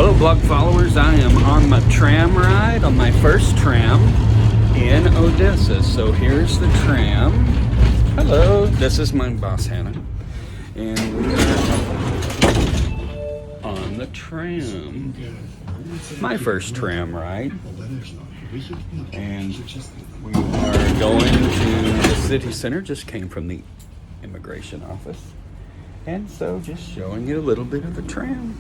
Hello blog followers, I am on my tram ride, on my first tram in Odesa. So here's the tram. Hello, this is my boss Hannah. And we are on the tram. My first tram ride. And we are going to the city center, just came from the immigration office. And so just showing you a little bit of the tram.